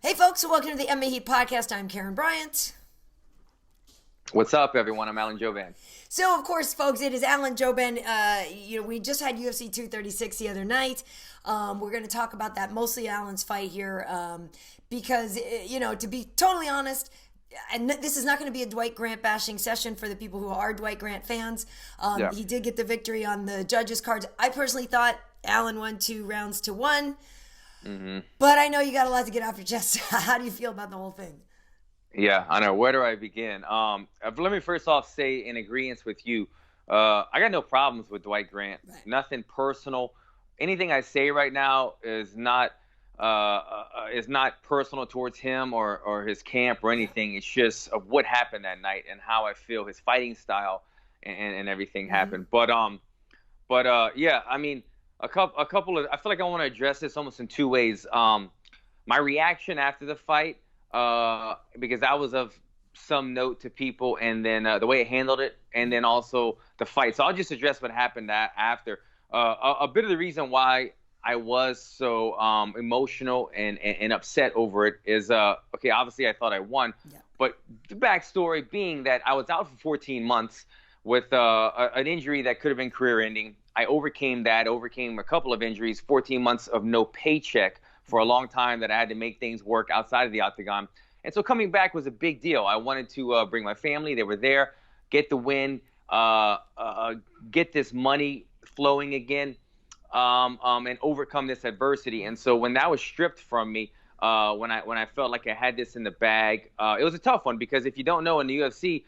Hey folks, welcome to the MMA Heat podcast. I'm Karyn Bryant. What's up, everyone? I'm Alan Jouban. So, of course, folks, it is Alan Jouban. We just had UFC 236 the other night. We're going to talk about that, mostly Alan's fight here, because, to be totally honest, and this is not going to be a Dwight Grant bashing session for the people who are Dwight Grant fans. He did get the victory on the judges' cards. I personally thought Alan won 2 rounds to 1. Mm-hmm. But I know you got a lot to get off your chest. How do you feel about the whole thing? Yeah, I know. Where do I begin? Let me first off say in agreement with you, I got no problems with Dwight Grant. Right. Nothing personal. Anything I say right now is not personal towards him or his camp or anything. It's just of what happened that night and how I feel his fighting style and everything happened. Mm-hmm. Yeah, I mean, a couple of, I feel like I want to address this almost in 2 ways. My reaction after the fight, because that was of some note to people, and then the way I handled it, and then also the fight. So I'll just address what happened after. A bit of the reason why I was so emotional and upset over it is, okay, obviously I thought I won, but the backstory being that I was out for 14 months with an injury that could have been career-ending. I overcame a couple of injuries, 14 months of no paycheck for a long time that I had to make things work outside of the octagon. And so coming back was a big deal. I wanted to bring my family. They were there, get the win, get this money flowing again, and overcome this adversity. And so when that was stripped from me, when I felt like I had this in the bag, it was a tough one, because if you don't know, in the UFC,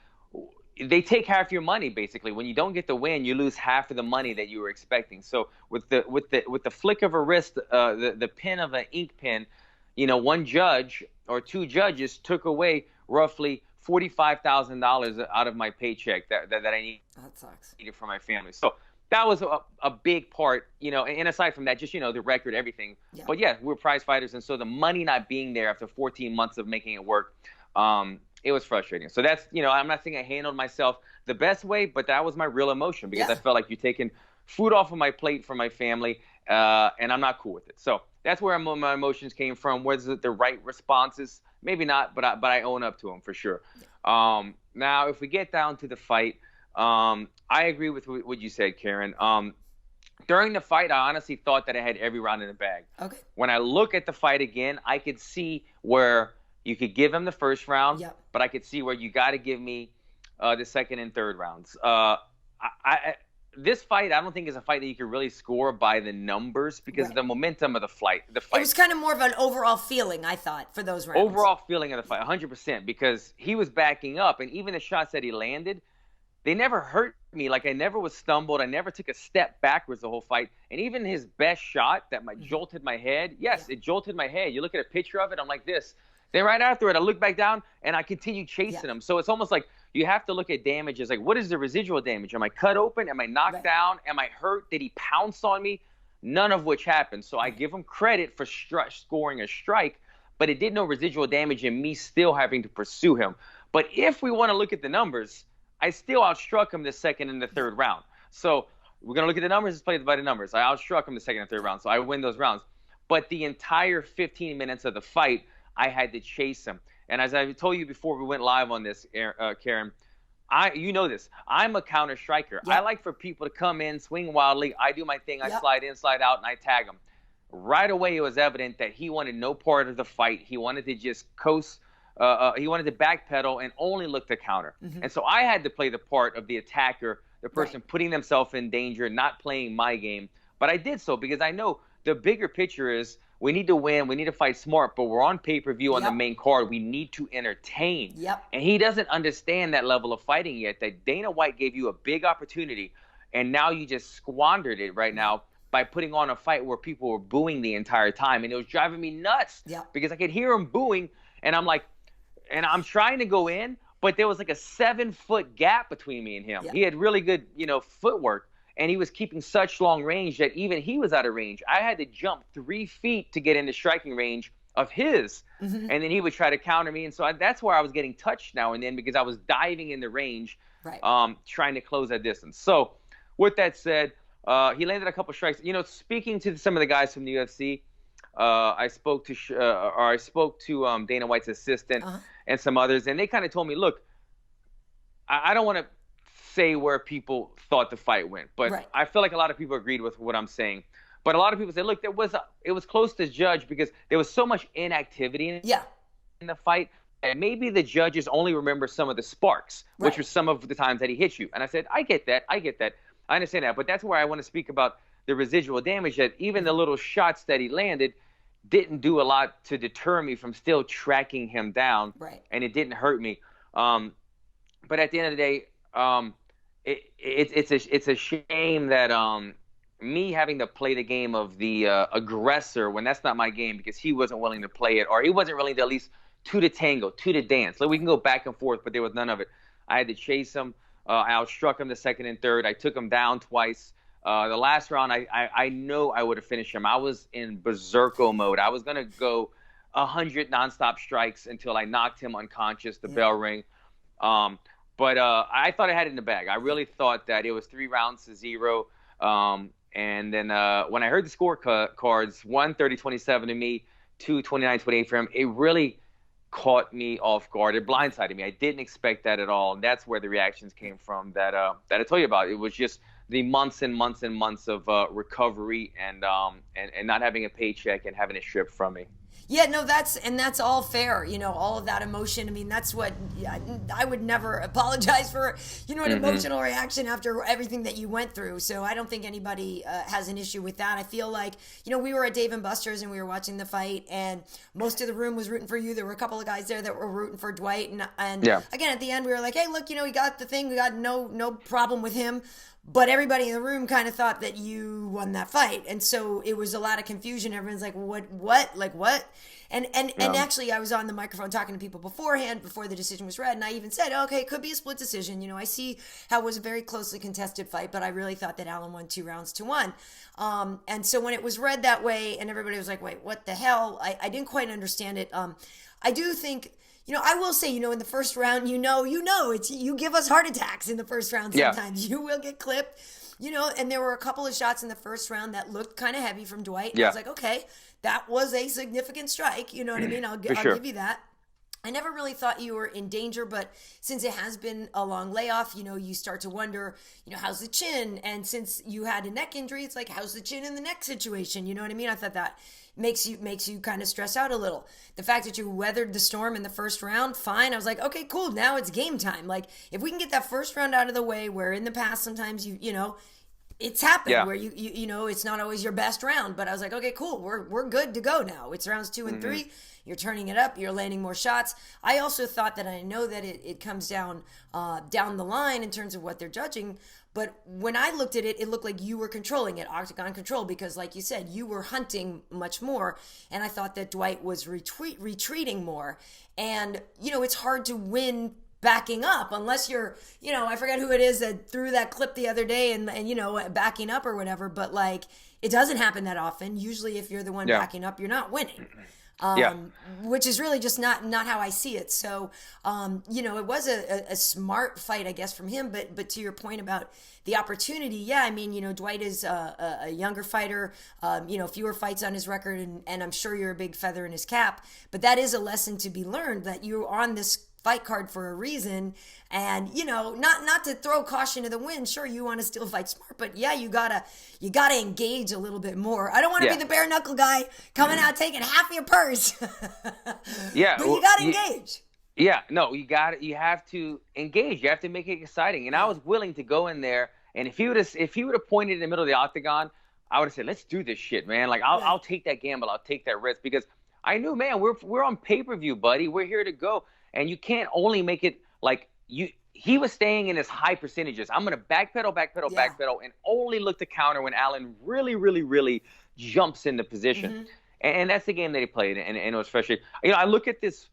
they take half your money basically. When you don't get the win, you lose half of the money that you were expecting. So with the flick of a wrist, the pin of an ink pen, one judge or 2 judges took away roughly $45,000 out of my paycheck that I needed. That sucks. Needed for my family. So that was a big part, and aside from that, just, the record, everything. Yeah. But yeah, we're prize fighters. And so the money not being there after 14 months of making it work, it was frustrating. So that's, I'm not saying I handled myself the best way, but that was my real emotion, because I felt like you're taking food off of my plate for my family, and I'm not cool with it. So that's where my emotions came from. Was it the right responses? Maybe not, but I own up to them for sure. Yeah. Now, if we get down to the fight, I agree with what you said, Karyn. During the fight, I honestly thought that I had every round in the bag. Okay. When I look at the fight again, I could see where you could give him the first round, but I could see where you got to give me the second and third rounds. This fight, I don't think is a fight that you can really score by the numbers, because of the momentum of the fight. It was kind of more of an overall feeling, I thought, for those rounds. Overall feeling of the fight, 100%, because he was backing up, and even the shots that he landed, they never hurt me. Like, I never was stumbled. I never took a step backwards the whole fight. And even his best shot that jolted my head, it jolted my head. You look at a picture of it, I'm like this. Then right after it, I look back down and I continue chasing him. So it's almost like you have to look at damage as like, what is the residual damage? Am I cut open? Am I knocked down? Am I hurt? Did he pounce on me? None of which happened. So I give him credit for scoring a strike, but it did no residual damage in me still having to pursue him. But if we want to look at the numbers, I still outstruck him the second and the third round. So we're going to look at the numbers. Let's play by the numbers. I outstruck him the second and third round, so I win those rounds. But the entire 15 minutes of the fight, I had to chase him. And as I told you before we went live on this, Karyn, you know this. I'm a counter striker. Yep. I like for people to come in, swing wildly. I do my thing. I slide in, slide out, and I tag them. Right away, it was evident that he wanted no part of the fight. He wanted to just coast. He wanted to backpedal and only look to counter. Mm-hmm. And so I had to play the part of the attacker, the person putting themselves in danger, not playing my game. But I did so because I know the bigger picture is we need to win. We need to fight smart, but we're on pay-per-view on the main card. We need to entertain. Yep. And he doesn't understand that level of fighting yet, that Dana White gave you a big opportunity, and now you just squandered it right now by putting on a fight where people were booing the entire time. And it was driving me nuts because I could hear him booing, and I'm like, and I'm trying to go in, but there was like a 7-foot gap between me and him. He had really good, footwork. And he was keeping such long range that even he was out of range. I had to jump 3 feet to get into striking range of his. Mm-hmm. And then he would try to counter me. And so that's where I was getting touched now and then because I was diving in the range, trying to close that distance. So with that said, he landed a couple strikes. Speaking to some of the guys from the UFC, I spoke to Dana White's assistant and some others, and they kind of told me, look, I don't want to say where people thought the fight went, but I feel like a lot of people agreed with what I'm saying. But a lot of people said, look, it was close to judge because there was so much inactivity in the fight. And maybe the judges only remember some of the sparks, which were some of the times that he hit you. And I said, I get that. I understand that. But that's where I want to speak about the residual damage, that even the little shots that he landed didn't do a lot to deter me from still tracking him down. And it didn't hurt me. But at the end of the day, it's a shame that me having to play the game of the aggressor when that's not my game, because he wasn't willing to play it, or he wasn't willing to at least to the tango, to the dance. Like, we can go back and forth, but there was none of it. I had to chase him. I outstruck him the second and third. I took him down twice. The last round, I know I would have finished him. I was in berserko mode. I was going to go 100 nonstop strikes until I knocked him unconscious, the bell ring. But I thought I had it in the bag. I really thought that it was 3 rounds to 0. And then when I heard the scorecards, 1 30-27 to me, 2 29-28 for him, it really caught me off guard. It blindsided me. I didn't expect that at all. And that's where the reactions came from that I told you about. It was just the months and months and months of recovery and not having a paycheck and having it stripped from me. Yeah, no, that's all fair. You know, all of that emotion. I mean, that's what I would never apologize for, you know, an emotional reaction after everything that you went through. So I don't think anybody has an issue with that. I feel like, you know, we were at Dave & Buster's and we were watching the fight, and most of the room was rooting for you. There were a couple of guys there that were rooting for Dwight. And again, at the end, we were like, hey, look, you know, he got the thing. We got no problem with him. But everybody in the room kind of thought that you won that fight. And so it was a lot of confusion. Everyone's like, what? Like, what? And actually, I was on the microphone talking to people beforehand, before the decision was read. And I even said, okay, it could be a split decision. You know, I see how it was a very closely contested fight, but I really thought that Allen won 2 rounds to 1. And so when it was read that way and everybody was like, wait, what the hell? I didn't quite understand it. I do think, you know, I will say, you know, in the first round, you know, it's, you give us heart attacks in the first round sometimes. You will get clipped, you know, and there were a couple of shots in the first round that looked kind of heavy from Dwight. And I was like, okay, that was a significant strike. You know what I mean? I'll give you that. I never really thought you were in danger, but since it has been a long layoff, you know, you start to wonder, you know, how's the chin? And since you had a neck injury, it's like, how's the chin in the neck situation? You know what I mean? I thought that makes you kind of stress out a little. The fact that you weathered the storm in the first round, fine. I was like, okay, cool. Now it's game time. Like, if we can get that first round out of the way, where in the past sometimes you know, it's happened where you know, it's not always your best round, but I was like, okay, cool. We're good to go now. It's rounds 2 and 3. You're turning it up. You're landing more shots. I also thought that, I know that it comes down the line in terms of what they're judging, but when I looked at it, it looked like you were controlling it, octagon control, because like you said, you were hunting much more, and I thought that Dwight was retreating more. And, you know, it's hard to win backing up unless you're, you know, I forget who it is that threw that clip the other day and you know, backing up or whatever, but like, it doesn't happen that often. Usually if you're the one backing up, you're not winning. Which is really just not how I see it. So, you know, it was a smart fight, I guess, from him. But to your point about the opportunity, I mean, you know, Dwight is a younger fighter, you know, fewer fights on his record, and I'm sure you're a big feather in his cap. But that is a lesson to be learned, that you're on this fight card for a reason. And, you know, not to throw caution to the wind. Sure, you want to still fight smart, but yeah, you gotta engage a little bit more. I don't want to be the bare knuckle guy coming out taking half your purse. But you gotta engage. Yeah, no, you have to engage. You have to make it exciting. And I was willing to go in there, and if he would have pointed in the middle of the octagon, I would have said, let's do this shit, man. Like, I'll take that gamble, I'll take that risk, because I knew, man, we're on pay-per-view, buddy. We're here to go. And you can't only make it like he was staying in his high percentages. I'm going to backpedal, and only look to counter when Allen really, really, really jumps into position. And that's the game that he played, and it was frustrating. You know, I look at this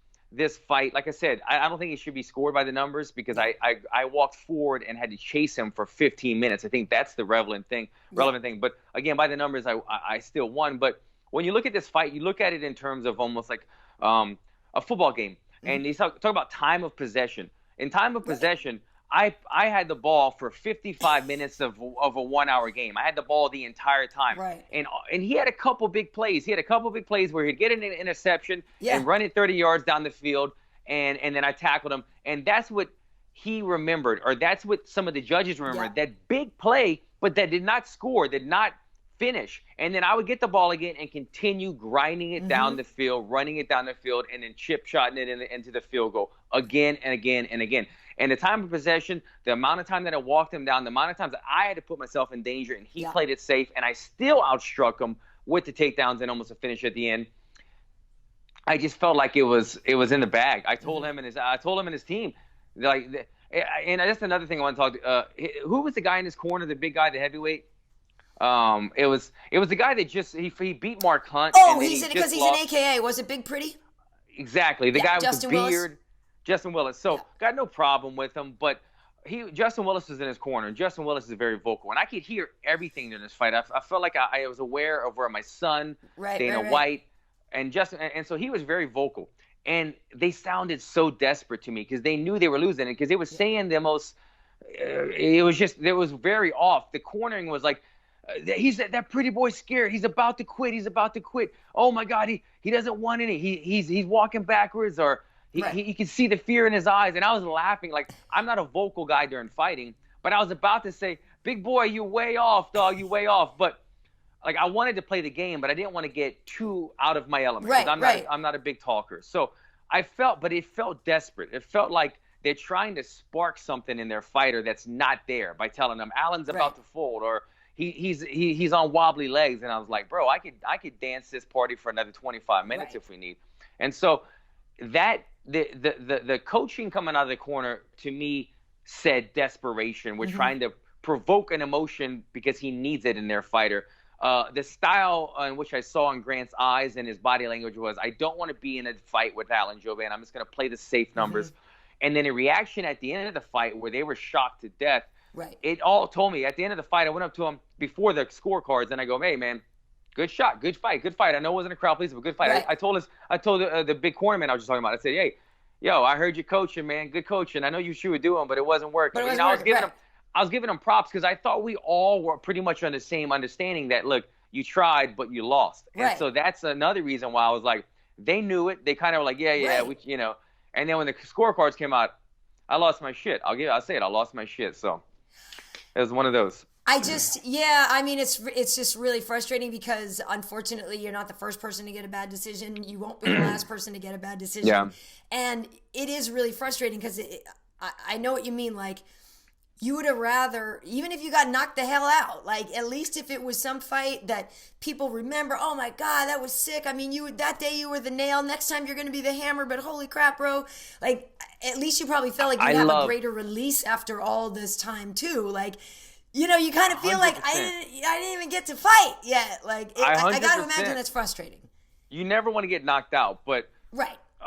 fight, like I said, I don't think it should be scored by the numbers, because I walked forward and had to chase him for 15 minutes. I think that's the relevant thing. But again, by the numbers, I still won. But when you look at this fight, you look at it in terms of almost like a football game. And you talk about time of possession. In time of possession, I had the ball for 55 minutes of a 1 hour game. I had the ball the entire time. Right. And he had a couple big plays. He had a couple big plays where he'd get an interception and run it 30 yards down the field, and then I tackled him. And that's what he remembered, or that's what some of the judges remembered. Yeah. That big play, but that did not score, did not finish. And then I would get the ball again and continue grinding it down the field, running it down the field, and then chip shotting it into the field goal again and again and again. And the time of possession, the amount of time that I walked him down, the amount of times that I had to put myself in danger, and he played it safe, and I still outstruck him with the takedowns and almost a finish at the end. I just felt like it was in the bag. I told him and his team, like, and that's another thing I want to talk to. Who was the guy in his corner, the big guy, the heavyweight? It was the guy that just he beat Mark Hunt. Oh, he's an AKA. Was it Big Pretty? Exactly, the guy with Justin the beard. Willis. Justin Willis. So got no problem with him, but Justin Willis was in his corner, and Justin Willis is very vocal, and I could hear everything in this fight. I felt like I was aware of where my son, Dana White, and Justin, and so he was very vocal, and they sounded so desperate to me because they knew they were losing it, because they were saying the most. It was very off. The cornering was like, he's that pretty boy's scared. He's about to quit. Oh my God, he doesn't want any. He's walking backwards, or. He could see the fear in his eyes, and I was laughing. Like, I'm not a vocal guy during fighting, but I was about to say, big boy, you way off, dog, you way off. But, like, I wanted to play the game, but I didn't want to get too out of my element. I'm not a big talker. So it felt desperate. It felt like they're trying to spark something in their fighter that's not there by telling them Allen's about to fold, or he's on wobbly legs. And I was like, bro, I could dance this party for another 25 minutes if we need. And so that the coaching coming out of the corner to me said desperation. We're trying to provoke an emotion because he needs it in their fighter. The style in which I saw in Grant's eyes and his body language was, I don't want to be in a fight with Alan Jouban. I'm just going to play the safe numbers. And then a reaction at the end of the fight where they were shocked to death. It all told me. At the end of the fight, I went up to him before the scorecards and I go, hey, man, good shot, good fight. I know it wasn't a crowd pleaser, but good fight. I told the big cornerman I was just talking about. I said, hey, yo, I heard you coaching, man. Good coaching. I know you were doing, but it wasn't working. I was giving him props because I thought we all were pretty much on the same understanding that, look, you tried, but you lost. And so that's another reason why I was like, they knew it. They kind of were like, we. And then when the scorecards came out, I lost my shit. I'll say it. I lost my shit. So it was one of those. It's just really frustrating because, unfortunately, you're not the first person to get a bad decision. You won't be the last person to get a bad decision. Yeah. And it is really frustrating because I know what you mean. Like, you would have rather, even if you got knocked the hell out, like, at least if it was some fight that people remember, oh my God, that was sick. I mean, that day you were the nail. Next time you're going to be the hammer, but holy crap, bro. Like, at least you probably felt like you have a greater release after all this time, too. Like, you kind of feel 100%. Like I didn't even get to fight yet. Like, I got to imagine that's frustrating. You never want to get knocked out, but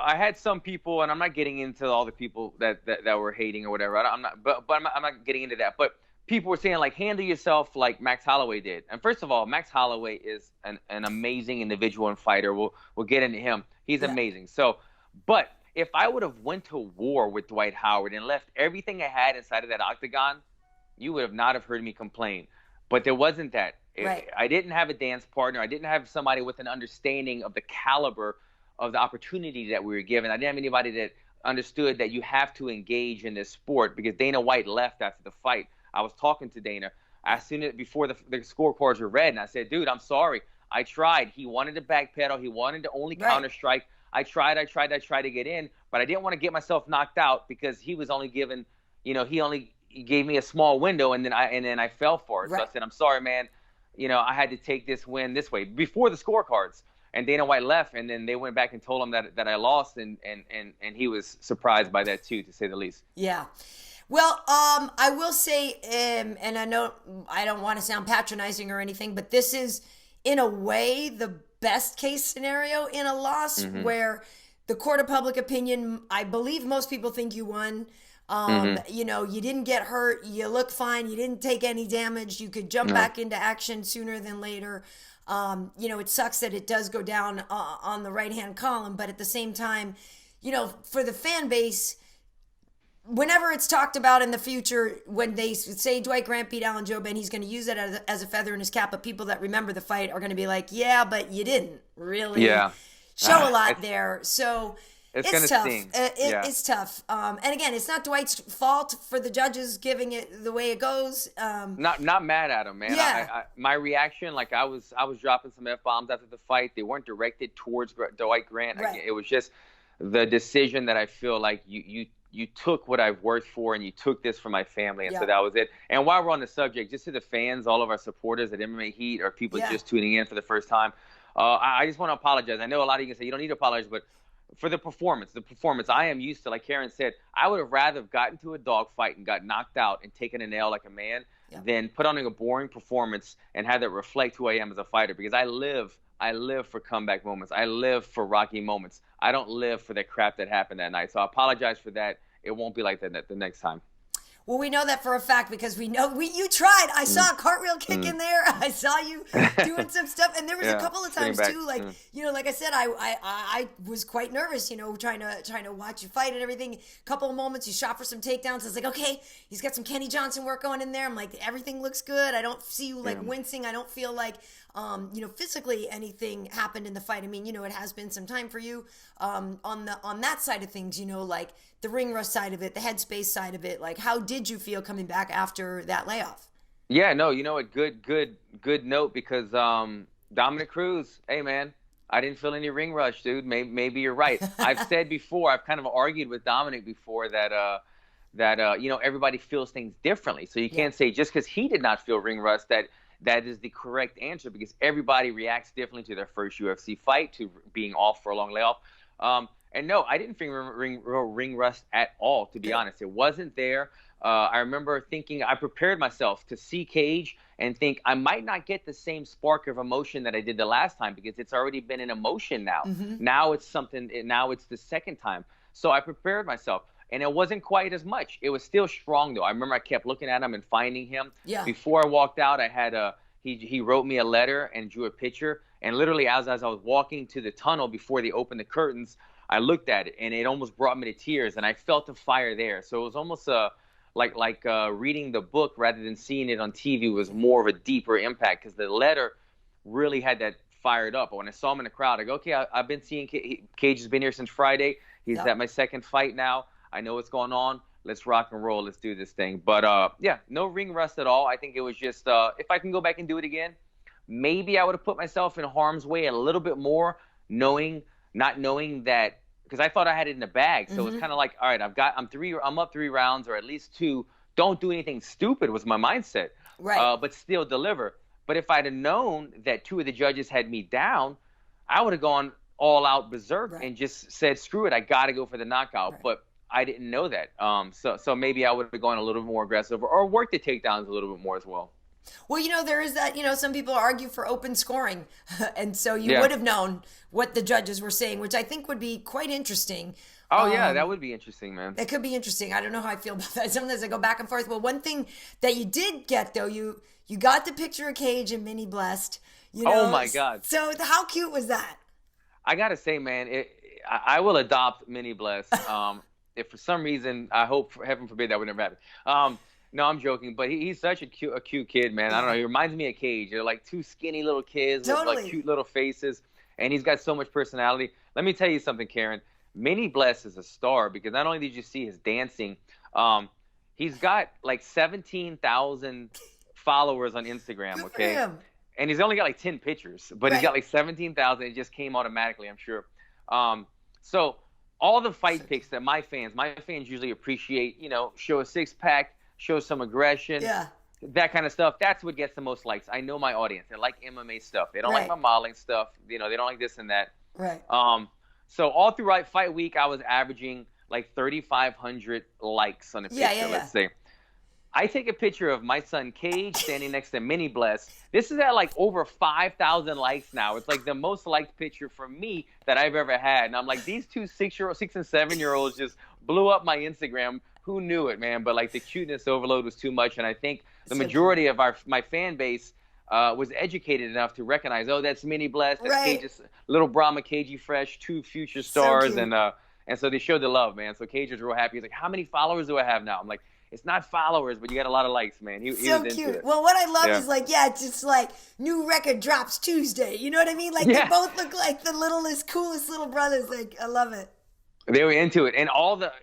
I had some people, and I'm not getting into all the people that were hating or whatever. I'm not getting into that. But people were saying, like, handle yourself like Max Holloway did. And first of all, Max Holloway is an amazing individual and fighter. We'll get into him. He's amazing. So, but if I would have went to war with Dwight Howard and left everything I had inside of that octagon, you would have not have heard me complain. But there wasn't that. I didn't have a dance partner. I didn't have somebody with an understanding of the caliber of the opportunity that we were given. I didn't have anybody that understood that you have to engage in this sport, because Dana White left after the fight. I was talking to Dana as soon as before the scorecards were read, and I said, dude, I'm sorry. I tried. He wanted to backpedal. He wanted to only counter strike. I tried to get in, but I didn't want to get myself knocked out because he was only given, he gave me a small window, and then I fell for it. So I said, I'm sorry, man. I had to take this win this way before the scorecards. And Dana White left, and then they went back and told him that I lost, and he was surprised by that too, to say the least. Yeah. Well, I will say, and I know I don't want to sound patronizing or anything, but this is, in a way, the best case scenario in a loss, where the court of public opinion, I believe most people think you won. You didn't get hurt. You look fine. You didn't take any damage. You could jump back into action sooner than later. It sucks that it does go down on the right-hand column, but at the same time, for the fan base, whenever it's talked about in the future, when they say Dwight Grant beat Alan Jouban, he's going to use it as a feather in his cap. But people that remember the fight are going to be like, yeah, but you didn't really show a lot there. So it's tough. It's tough. And again, it's not Dwight's fault for the judges giving it the way it goes. Not mad at him, man. Yeah. My reaction, like I was dropping some F-bombs after the fight. They weren't directed towards Dwight Grant. Right. It was just the decision that I feel like you took what I've worked for and you took this for my family. And so that was it. And while we're on the subject, just to the fans, all of our supporters at MMA Heat or people just tuning in for the first time, I just want to apologize. I know a lot of you can say you don't need to apologize, but for the performance, I am used to, like Karyn said, I would have rather gotten to a dogfight and got knocked out and taken an L like a man than put on a boring performance and have that reflect who I am as a fighter, because I live for comeback moments. I live for rocky moments. I don't live for that crap that happened that night. So I apologize for that. It won't be like that the next time. Well, we know that for a fact because we know you tried. I saw a cartwheel kick in there. I saw you doing some stuff, and there was a couple of times too. Like like I said, I was quite nervous. Trying to watch you fight and everything. A couple of moments you shot for some takedowns. I was like, okay, he's got some Kenny Johnson work going in there. I'm like, everything looks good. I don't see you wincing. I don't feel like physically anything happened in the fight. I mean, it has been some time for you on that side of things. Like the ring rust side of it, the headspace side of it. Like, how did you feel coming back after that layoff? Yeah, no, a good note, because Dominic Cruz, hey man, I didn't feel any ring rush, dude. Maybe you're right. I've said before, I've kind of argued with Dominic before that everybody feels things differently. So you can't say just because he did not feel ring rush that is the correct answer, because everybody reacts differently to their first UFC fight, to being off for a long layoff. And no, I didn't feel ring rust at all, to be honest. It wasn't there. I remember thinking, I prepared myself to see Cage and think I might not get the same spark of emotion that I did the last time, because it's already been an emotion now. Now it's the second time. So I prepared myself. And it wasn't quite as much. It was still strong, though. I remember I kept looking at him and finding him. Yeah. Before I walked out, I had he wrote me a letter and drew a picture. And literally, as I was walking to the tunnel before they opened the curtains, I looked at it, and it almost brought me to tears. And I felt the fire there. So it was almost like reading the book rather than seeing it on TV was more of a deeper impact, because the letter really had that fired up. When I saw him in the crowd, I go, okay, I've been seeing Cage has been here since Friday. He's at my second fight now. I know what's going on. Let's rock and roll. Let's do this thing. But, no ring rust at all. I think it was just if I can go back and do it again, maybe I would have put myself in harm's way a little bit more, not knowing that, because I thought I had it in the bag. So it's kind of like, all right, I'm up 3 rounds, or at least 2. Don't do anything stupid was my mindset. Right. But still deliver. But if I'd have known that 2 of the judges had me down, I would have gone all out berserk and just said, screw it, I got to go for the knockout. Right. But I didn't know that. So maybe I would have gone a little bit more aggressive, or worked the takedowns a little bit more as well. Well, there is that, some people argue for open scoring. And so you would have known what the judges were saying, which I think would be quite interesting. Oh, yeah, that would be interesting, man. That could be interesting. I don't know how I feel about that. Sometimes I go back and forth. Well, one thing that you did get, though, you got the picture of Cage and Minnie Blessed. Oh, my God. So how cute was that? I got to say, man, I will adopt Minnie Blessed. If for some reason, I hope, heaven forbid, that would never happen. No, I'm joking, but he's such a cute kid, man. I don't know. He reminds me of Cage. They're like 2 skinny little kids with like cute little faces, and he's got so much personality. Let me tell you something, Karyn. Minnie Bless is a star, because not only did you see his dancing, he's got like 17,000 followers on Instagram. Good okay, for him. And he's only got like 10 pictures, but he's got like 17,000. It just came automatically, I'm sure. So all the fight pics that my fans usually appreciate, show a 6-pack, show some aggression, that kind of stuff. That's what gets the most likes. I know my audience. They like MMA stuff. They don't like my modeling stuff. They don't like this and that. Right. So all throughout fight week, I was averaging like 3,500 likes on a picture, let's say. I take a picture of my son Cage standing next to Minnie Bless. This is at like over 5,000 likes now. It's like the most liked picture for me that I've ever had. And I'm like, these 2 6 and 7-year-olds just blew up my Instagram. Who knew it, man? But like the cuteness overload was too much. And I think the majority of my fan base was educated enough to recognize, oh, that's Minnie Bless. That's Cage's little Brahma Cagey Fresh, 2 future stars. So And so they showed the love, man. So Cage was real happy. He's like, how many followers do I have now? I'm like, it's not followers, but you got a lot of likes, man. He so was cute. into it. Well, what I love is like, it's just like new record drops Tuesday. You know what I mean? Like they both look like the littlest, coolest little brothers. Like I love it. They were into it. And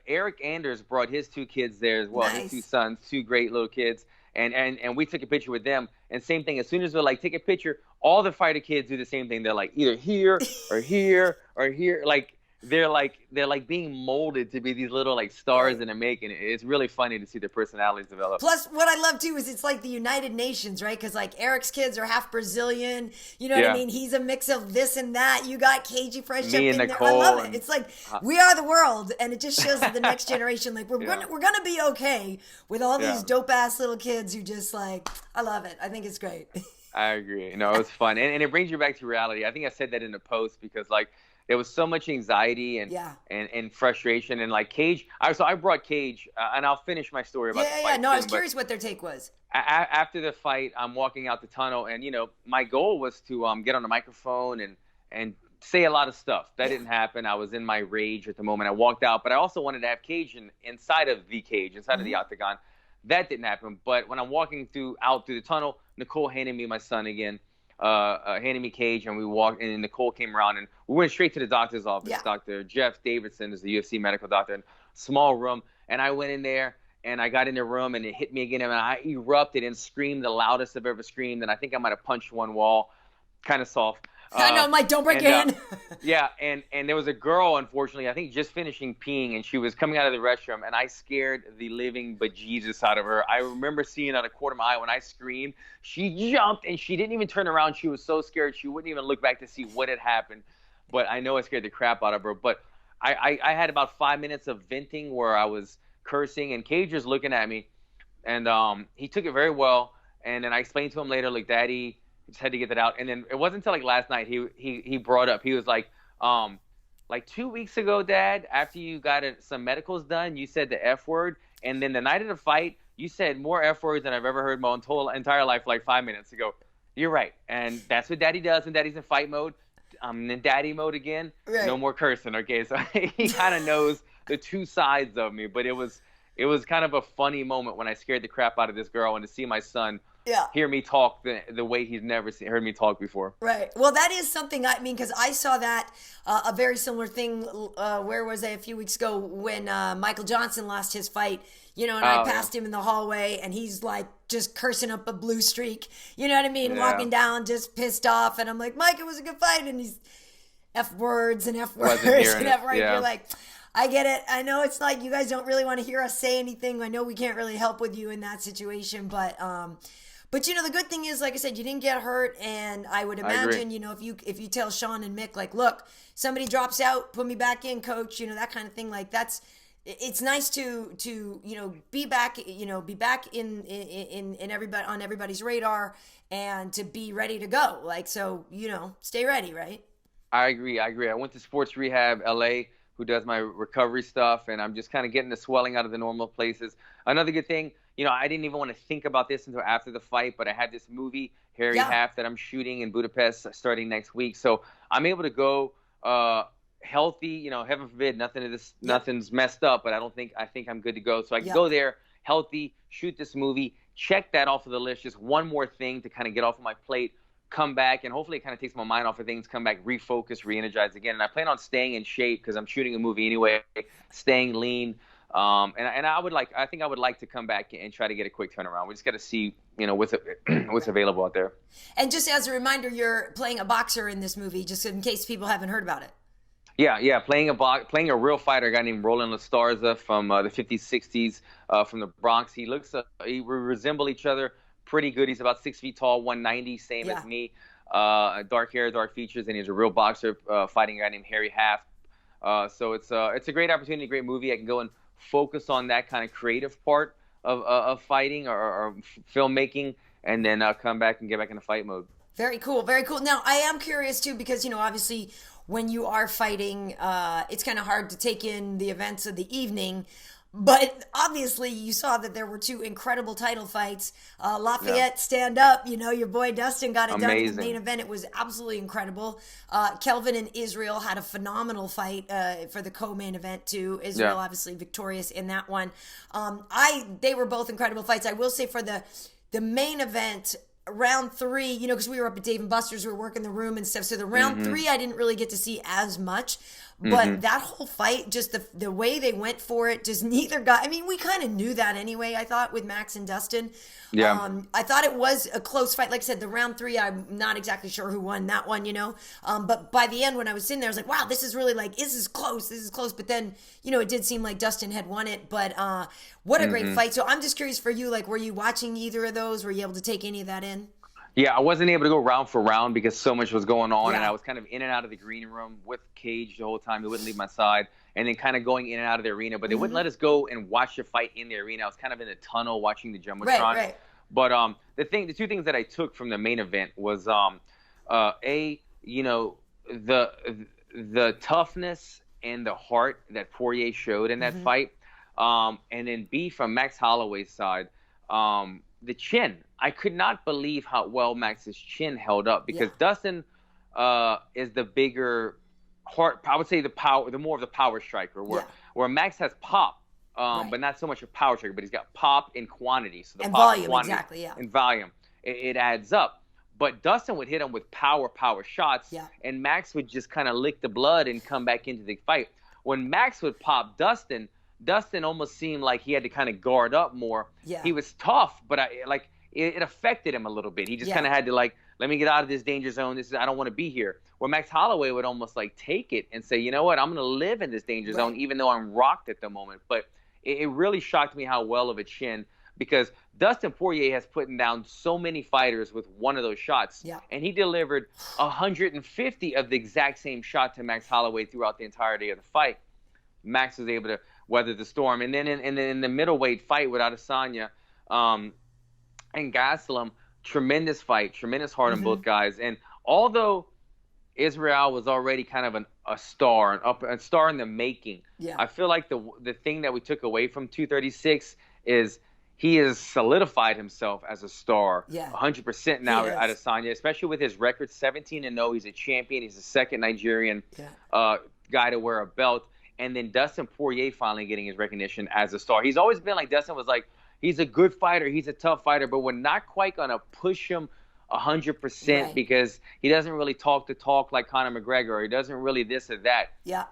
Eric Anders brought his 2 kids there as well. Nice. His 2 sons, 2 great little kids. And we took a picture with them. And same thing, as soon as we're like, take a picture, all the fighter kids do the same thing. They're like either here or here or here. Like they're like being molded to be these little like stars in the making. It's really funny to see their personalities develop. Plus, what I love too is it's like the United Nations, right? Because like Eric's kids are half Brazilian. You know what I mean? He's a mix of this and that. You got Cagey Fresh up in there. I love it. It's like we are the world, and it just shows the next generation like we're gonna be okay with all these dope ass little kids who just like I love it. I think it's great. I agree. No, it was fun, and it brings you back to reality. I think I said that in the post because like. There was so much anxiety and frustration and like Cage. So I brought Cage, and I'll finish my story about the fight. Yeah. No, I was curious what their take was. After the fight, I'm walking out the tunnel, and my goal was to get on the microphone and say a lot of stuff. That didn't happen. I was in my rage at the moment. I walked out, but I also wanted to have Cage inside of the cage, inside of the octagon. That didn't happen. But when I'm walking out through the tunnel, Nicole handed me my son again. Handed me Cage, and we walked, and Nicole came around, and we went straight to the doctor's office. Yeah. Dr. Jeff Davidson is the UFC medical doctor, in a small room, and I went in there, and I got in the room, and it hit me again, and I erupted and screamed the loudest I've ever screamed, and I think I might have punched one wall, kind of soft. I know, Mike, don't break your hand. And there was a girl, unfortunately, I think just finishing peeing, and she was coming out of the restroom, and I scared the living bejesus out of her. I remember seeing out of the corner of my eye when I screamed, she jumped, and she didn't even turn around. She was so scared she wouldn't even look back to see what had happened. But I know I scared the crap out of her. But I had about 5 minutes of venting where I was cursing, and Cage was looking at me, and he took it very well. And then I explained to him later, like, Daddy, just had to get that out. And then it wasn't until like last night he brought up, he was like 2 weeks ago, Dad, after you got some medicals done, you said the F word, and then the night of the fight you said more F words than I've ever heard my entire life, like 5 minutes ago. You're right. And that's what Daddy does when Daddy's in fight mode. I'm in daddy mode again. Right. No more cursing. Okay, so he kind of knows the 2 sides of me, but it was kind of a funny moment when I scared the crap out of this girl, and to see my son hear me talk the way he's never heard me talk before. Right. Well, that is something, I mean, because I saw that, a very similar thing, where was I a few weeks ago when Michael Johnson lost his fight, and I passed him in the hallway, and he's like just cursing up a blue streak, you know what I mean, walking down just pissed off, and I'm like, Mike, it was a good fight, and he's F words and F words and F words. You're like, I get it. I know it's like you guys don't really want to hear us say anything. I know we can't really help with you in that situation, but the good thing is, like I said, you didn't get hurt, and I would imagine, if you tell Sean and Mick, like, look, somebody drops out, put me back in, coach, that kind of thing, like it's nice to be back, in everybody, on everybody's radar, and to be ready to go, like, so stay ready, right? I agree. I went to Sports Rehab LA, who does my recovery stuff, and I'm just kind of getting the swelling out of the normal places. Another good thing, I didn't even want to think about this until after the fight, but I had this movie, H.E.A.T, that I'm shooting in Budapest starting next week. So I'm able to go healthy, heaven forbid, nothing's messed up, but I think I'm good to go. So I can go there healthy, shoot this movie, check that off of the list, just one more thing to kind of get off of my plate, come back, and hopefully it kind of takes my mind off of things, come back, refocus, re-energize again. And I plan on staying in shape because I'm shooting a movie anyway, staying lean. And I think I would like to come back and try to get a quick turnaround. We just got to see, what's available out there. And just as a reminder, you're playing a boxer in this movie, just in case people haven't heard about it. Yeah, playing a real fighter, a guy named Roland Lastarza from the 50s, 60s, from the Bronx. We resemble each other pretty good. He's about 6 feet tall, 190, same as me. Dark hair, dark features, and he's a real boxer, fighting a guy named H.E.A.T. So it's a great opportunity, great movie. I can go and focus on that kind of creative part of fighting or filmmaking, and then come back and get back into fight mode. Very cool, very cool. Now, I am curious, too, because, obviously when you are fighting, it's kind of hard to take in the events of the evening. But obviously, you saw that there were two incredible title fights. Lafayette, Yeah. stand up. You know, your boy Dustin got it done in the Amazing. main event. It was absolutely incredible. Kelvin and Israel had a phenomenal fight for the co-main event too. Israel Yeah. obviously victorious in that one. They were both incredible fights. I will say for the main event, round 3, you know, because we were up at Dave and Buster's, we were working the room and stuff. So the round 3, I didn't really get to see as much. But that whole fight, just the way they went for it, just neither guy. I mean, we kind of knew that anyway, I thought, with Max and Dustin. Yeah. I thought it was a close fight. Like I said, the round 3, I'm not exactly sure who won that one, you know. But by the end, when I was sitting there, I was like, wow, this is really like, this is close. This is close. But then, you know, it did seem like Dustin had won it. But what a great fight. So I'm just curious for you, like, were you watching either of those? Were you able to take any of that in? Yeah, I wasn't able to go round for round because so much was going on, Yeah. and I was kind of in and out of the green room with Cage the whole time. He wouldn't leave my side, and then kind of going in and out of the arena. But they wouldn't let us go and watch the fight in the arena. I was kind of in a tunnel watching the Jumbotron. Right. But the two things that I took from the main event was you know, the toughness and the heart that Poirier showed in that fight, and then B, from Max Holloway's side, the chin. I could not believe how well Max's chin held up because Dustin is the bigger heart. I would say the more of the power striker, where Max has pop, but not so much a power striker. But he's got pop in quantity, so the And pop volume, in quantity exactly, yeah. and volume. It adds up. But Dustin would hit him with power shots, and Max would just kind of lick the blood and come back into the fight. When Max would pop Dustin almost seemed like he had to kind of guard up more. Yeah. He was tough, but it affected him a little bit. He just kind of had to let me get out of this danger zone. I don't want to be here. Where Max Holloway would almost take it and say, you know what, I'm going to live in this danger zone even though I'm rocked at the moment. But it really shocked me how well of a chin, because Dustin Poirier has put down so many fighters with one of those shots. Yeah. And he delivered 150 of the exact same shot to Max Holloway throughout the entirety of the fight. Max was able to weather the storm. And then in the middleweight fight with Adesanya and Gastelum, tremendous fight, tremendous heart on both guys. And although Israel was already kind of a star in the making, I feel like the thing that we took away from 236 is he has solidified himself as a star 100% now at Adesanya, especially with his record 17-0. He's a champion. He's the second Nigerian guy to wear a belt. And then Dustin Poirier finally getting his recognition as a star. He's always been Dustin was he's a good fighter. He's a tough fighter, but we're not quite going to push him 100% because he doesn't really talk the talk like Conor McGregor, or he doesn't really this or that. Yeah.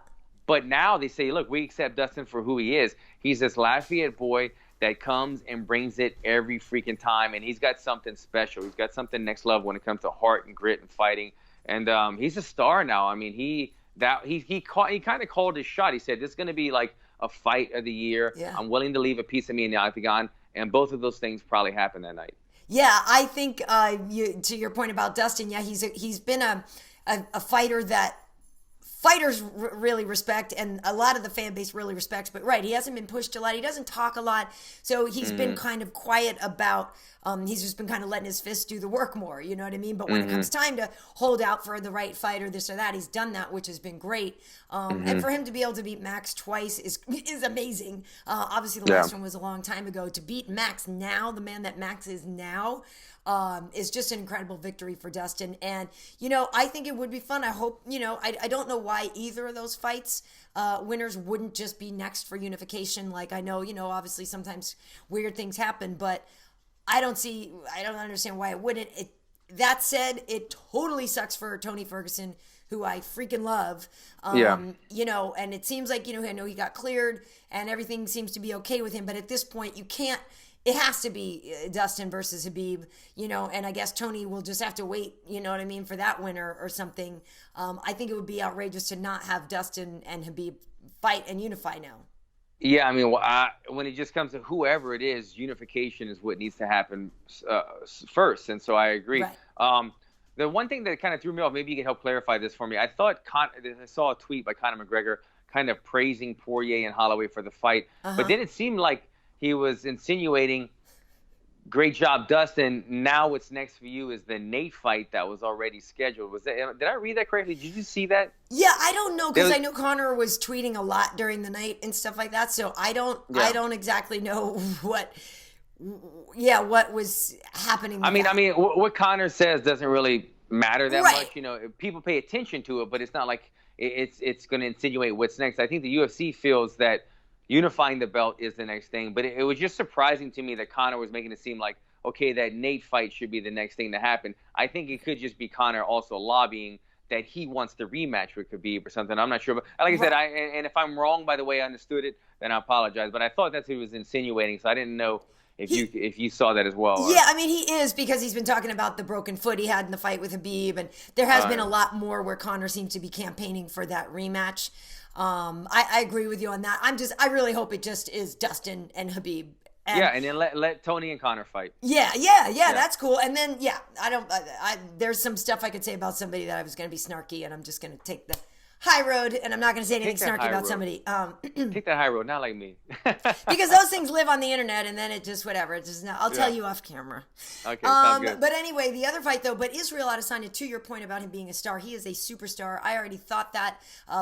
But now they say, look, we accept Dustin for who he is. He's this Lafayette boy that comes and brings it every freaking time, and he's got something special. He's got something next level when it comes to heart and grit and fighting. And he's a star now. I mean, he kind of called his shot. He said, this is going to be a fight of the year. Yeah. I'm willing to leave a piece of me in the octagon. And both of those things probably happened that night. Yeah, I think to your point about Dustin, he's been a fighter that fighters really respect, and a lot of the fan base really respects. But he hasn't been pushed a lot. He doesn't talk a lot, so he's been kind of quiet about. He's just been kind of letting his fists do the work more. You know what I mean? But when it comes time to hold out for the right fight or this or that, he's done that, which has been great. And for him to be able to beat Max twice is amazing. Obviously, the last one was a long time ago. To beat Max now, the man that Max is now, is just an incredible victory for Dustin. And, I think it would be fun. I hope, I don't know why either of those fights winners wouldn't just be next for unification. I know, obviously sometimes weird things happen, but I don't understand why it wouldn't. That said, it totally sucks for Tony Ferguson, who I freaking love. And it seems like, I know he got cleared and everything seems to be okay with him, but at this point it has to be Dustin versus Khabib, and I guess Tony will just have to wait, for that winner or something. I think it would be outrageous to not have Dustin and Khabib fight and unify now. Yeah, I mean, when it just comes to whoever it is, unification is what needs to happen first, and so I agree. Right. The one thing that kind of threw me off, maybe you can help clarify this for me. I saw a tweet by Conor McGregor kind of praising Poirier and Holloway for the fight, but then it seemed like he was insinuating Great job, Dustin. Now what's next for you is the Nate fight that was already scheduled. Did I read that correctly? Did you see that? Yeah, I don't know, because I know Conor was tweeting a lot during the night and stuff like that. So I don't exactly know what was happening. I mean, what Conor says doesn't really matter that Right. much. You know, people pay attention to it, but it's not like it's going to insinuate what's next. I think the UFC feels that unifying the belt is the next thing, but it was just surprising to me that Conor was making it seem like, okay, that Nate fight should be the next thing to happen. I think it could just be Conor also lobbying that he wants the rematch with Khabib or something. I'm not sure, but like I said, and if I'm wrong by the way I understood it, then I apologize. But I thought that's what he was insinuating, so I didn't know if you saw that as well. Yeah, I mean, he is, because he's been talking about the broken foot he had in the fight with Khabib, and there has been a lot more where Conor seems to be campaigning for that rematch. I agree with you on that. I really hope it just is Dustin and Khabib. And then let Tony and Conor fight. Yeah, that's cool. And then, there's some stuff I could say about somebody that I was going to be snarky, and I'm just going to take the high road, and I'm not going to say anything snarky about somebody. Take that high road, not like me. Because those things live on the internet, and then it just whatever. It's just I'll tell you off camera. Okay, sounds good. But anyway, the other fight though, but Israel Adesanya, to your point about him being a star, he is a superstar. I already thought that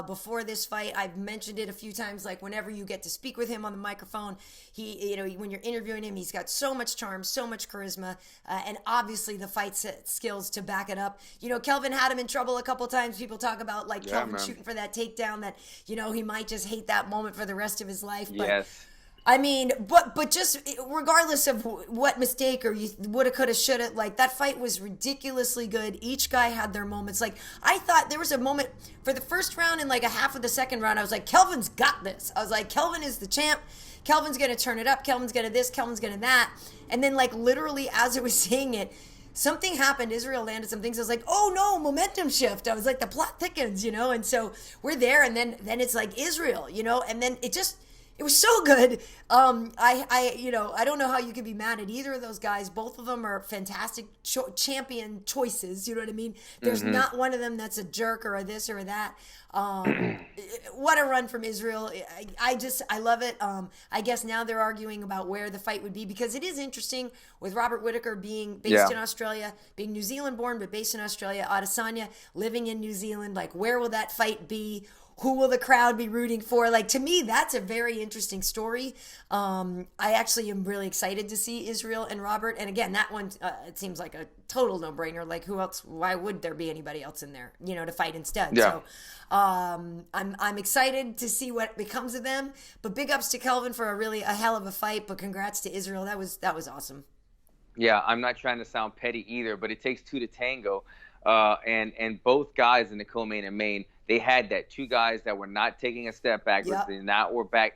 before this fight. I've mentioned it a few times. Like whenever you get to speak with him on the microphone, when you're interviewing him, he's got so much charm, so much charisma, and obviously the fight skills to back it up. Kelvin had him in trouble a couple times. People talk about Kelvin shooting for that takedown that he might just hate that moment for the rest of his life. But yes. I mean, but just regardless of what mistake or you woulda, coulda, shoulda, that fight was ridiculously good. Each guy had their moments. I thought there was a moment for the first round and a half of the second round. I was like, Kelvin's got this. I was like, Kelvin is the champ. Kelvin's gonna turn it up. Kelvin's gonna this. Kelvin's gonna that. And then literally as I was saying it, something happened. Israel landed some things. I was like, oh no, momentum shift. I was like, the plot thickens, and so we're there. And then it's Israel, and then it was so good. I don't know how you could be mad at either of those guys. Both of them are fantastic champion choices. You know what I mean? There's not one of them that's a jerk or a this or a that. What a run from Israel. I love it. I guess now they're arguing about where the fight would be, because it is interesting with Robert Whittaker being based in Australia, being New Zealand born, but based in Australia, Adesanya living in New Zealand. Where will that fight be? Who will the crowd be rooting for? To me, that's a very interesting story. I actually am really excited to see Israel and Robert. And again, that one, it seems like a total no-brainer. Who else? Why would there be anybody else in there, to fight instead? Yeah. So I'm excited to see what becomes of them. But big ups to Kelvin for a hell of a fight. But congrats to Israel. That was awesome. Yeah, I'm not trying to sound petty either, but it takes two to tango. And both guys in the co-main and main, they had that. Two guys that were not taking a step backwards. Yep.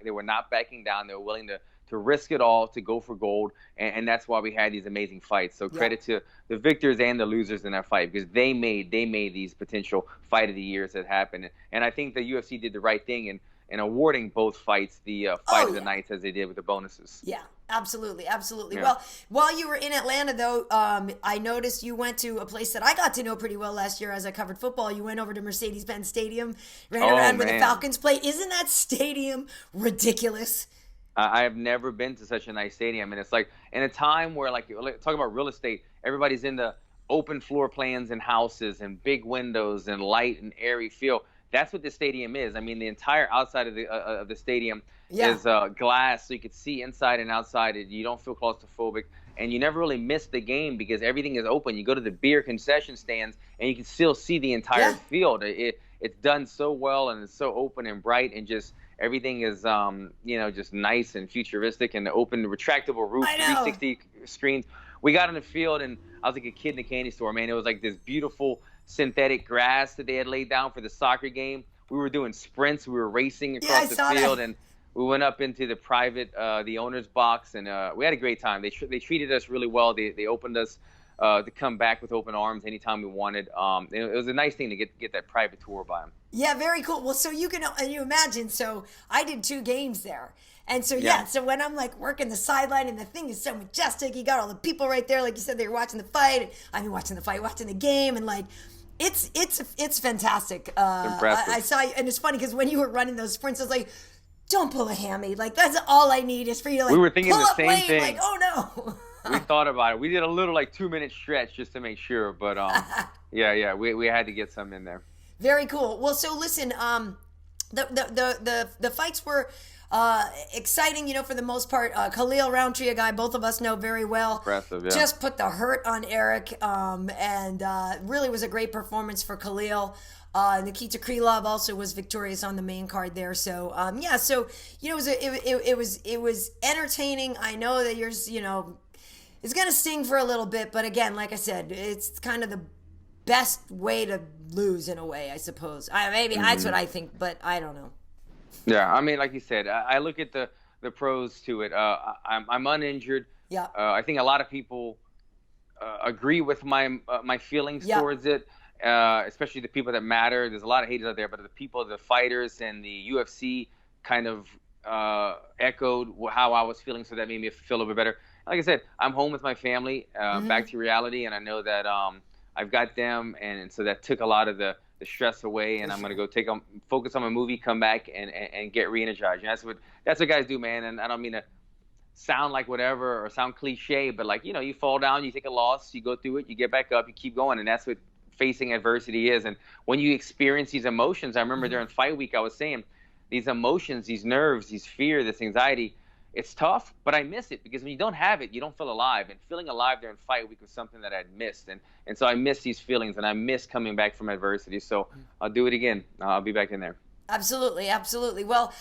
They were not backing down. They were willing to risk it all to go for gold, and that's why we had these amazing fights. So credit to the victors and the losers in that fight, because they made these potential fight of the years that happened. And I think the UFC did the right thing in awarding both fights the fight of the nights, as they did with the bonuses. Yeah. Absolutely. Yeah. Well, while you were in Atlanta, though, I noticed you went to a place that I got to know pretty well last year as I covered football. You went over to Mercedes-Benz Stadium, ran around where the Falcons play. Isn't that stadium ridiculous? I have never been to such a nice stadium, and it's in a time where talk about real estate, everybody's in the open floor plans and houses and big windows and light and airy feel. That's what the stadium is. I mean, the entire outside of the stadium is glass, so you could see inside and outside. You don't feel claustrophobic, and you never really miss the game because everything is open. You go to the beer concession stands, and you can still see the entire field. It's done so well, and it's so open and bright, and just everything is just nice and futuristic, and the open retractable roof, 360 screens. We got on the field, and I was like a kid in a candy store, man. It was like this beautiful synthetic grass that they had laid down for the soccer game. We were doing sprints. We were racing across the field, and we went up into the private, the owner's box, and we had a great time. They treated us really well. They opened us to come back with open arms anytime we wanted. It was a nice thing to get that private tour by them. Yeah, very cool. Well, so you imagine, so I did 2 games there. And so, so when I'm working the sideline and the thing is so majestic, you got all the people right there. Like you said, they were watching the fight. Watching the game. And it's fantastic. Impressive. I saw you. And it's funny because when you were running those sprints, I was like, don't pull a hammy. That's all I need is for you to we were thinking pull the up same lane. thing. Oh no. We thought about it. We did a little like 2-minute stretch just to make sure, but we had to get some in there. Very cool. Well, so listen, the fights were exciting, for the most part. Khalil Roundtree, a guy both of us know very well, Impressive, yeah. just put the hurt on Eric, and really was a great performance for Khalil. Nikita Krylov also was victorious on the main card there. So it was entertaining. I know that yours, it's gonna sting for a little bit, but again, like I said, it's kind of the best way to lose in a way, I suppose. Maybe that's what I think, but I don't know. Yeah, I mean, like you said, I look at the pros to it. I'm uninjured. Yeah. I think a lot of people agree with my feelings towards it. Especially the people that matter. There's a lot of haters out there, but the fighters and the UFC kind of echoed how I was feeling, so that made me feel a little bit better. Like I said, I'm home with my family, back to reality, and I know that I've got them, and so that took a lot of the stress away, and I'm going to go focus on my movie, come back, and get re-energized. And that's what guys do, man, and I don't mean to sound like whatever or sound cliche, but like, you fall down, you take a loss, you go through it, you get back up, you keep going, and that's what facing adversity is. And when you experience these emotions, I remember during fight week I was saying these emotions, these nerves, these fear, this anxiety, it's tough, but I miss it, because when you don't have it, you don't feel alive. And feeling alive during fight week was something that I'd missed, and so I miss these feelings, and I miss coming back from adversity. So I'll do it again. I'll be back in there. Absolutely. Well,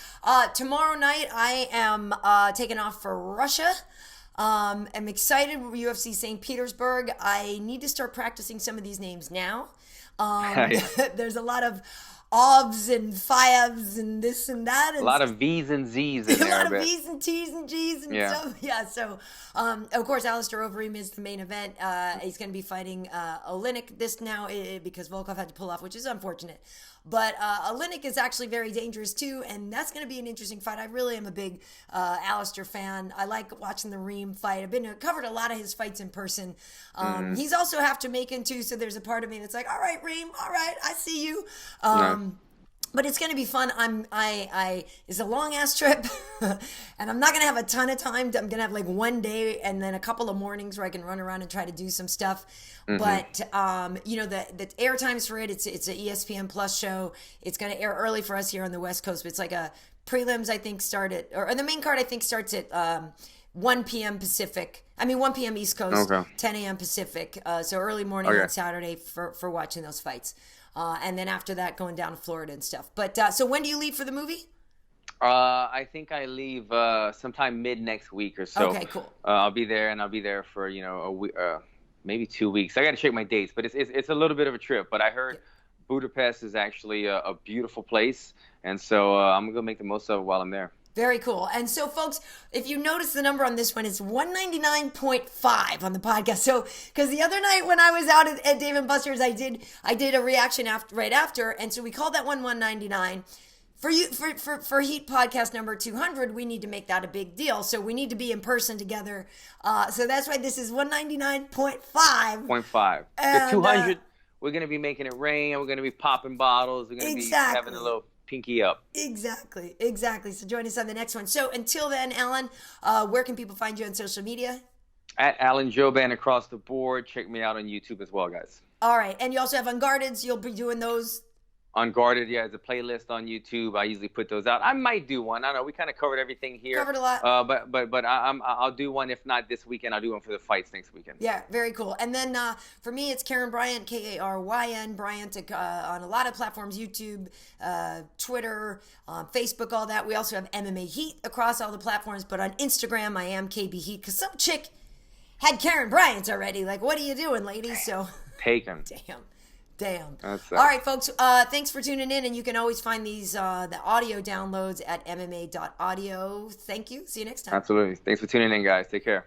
tomorrow night I am taking off for Russia. I'm excited. UFC St. Petersburg. I need to start practicing some of these names now. There's a lot of Ovs and Fiavs and this and that. And a lot of V's and Z's in there. A lot of V's and T's and G's and stuff. Yeah, so, of course, Alistair Overeem is the main event. He's going to be fighting Oleinik because Volkov had to pull off, which is unfortunate. But Oleinik is actually very dangerous, too, and that's going to be an interesting fight. I really am a big Alistair fan. I like watching the Reem fight. I've covered a lot of his fights in person. He's also half Jamaican, too, so there's a part of me that's like, all right, Reem, all right, I see you. But it's going to be fun. It's a long ass trip, and I'm not going to have a ton of time. I'm going to have like one day and then a couple of mornings where I can run around and try to do some stuff. But the air times for it's an ESPN Plus show. It's going to air early for us here on the West Coast. But it's like a prelims, I think, or the main card I think starts at 1 p.m. Pacific. 1 p.m. East Coast, 10 a.m. Pacific. So early morning on Saturday for watching those fights. And then after that, going down to Florida and stuff. But so when do you leave for the movie? I think I leave sometime mid next week or so. Okay, cool. I'll be there for a week, maybe 2 weeks. I got to check my dates, but it's a little bit of a trip. But I heard Budapest is actually a beautiful place, and so I'm gonna make the most of it while I'm there. Very cool. And so, folks, if you notice the number on this one, it's 199.5 on the podcast. So, because the other night when I was out at Dave & Buster's, I did a reaction right after, and so we called that one 199. For H.E.A.T podcast number 200, we need to make that a big deal. So we need to be in person together. So that's why this is 199.5. 0.5. The 200, we're going to be making it rain. We're going to be popping bottles. We're going to be having a little pinky up. Exactly. So join us on the next one. So until then, Alan, where can people find you on social media? At Alan Jouban across the board. Check me out on YouTube as well, guys. All right. And you also have Unguarded. You'll be doing those. Unguarded, there's a playlist on YouTube. I usually put those out. I might do one. I don't know. We kind of covered everything here. Covered a lot. But I'll do one. If not this weekend, I'll do one for the fights next weekend. Yeah, very cool. And then for me, it's Karyn Bryant, Karyn Bryant, on a lot of platforms, YouTube, Twitter, Facebook, all that. We also have MMA Heat across all the platforms. But on Instagram, I am KB Heat because some chick had Karyn Bryant already. Like, what are you doing, ladies? So take him. Damn. All right, folks. Thanks for tuning in, and you can always find the audio downloads at mma.audio. Thank you. See you next time. Absolutely. Thanks for tuning in, guys. Take care.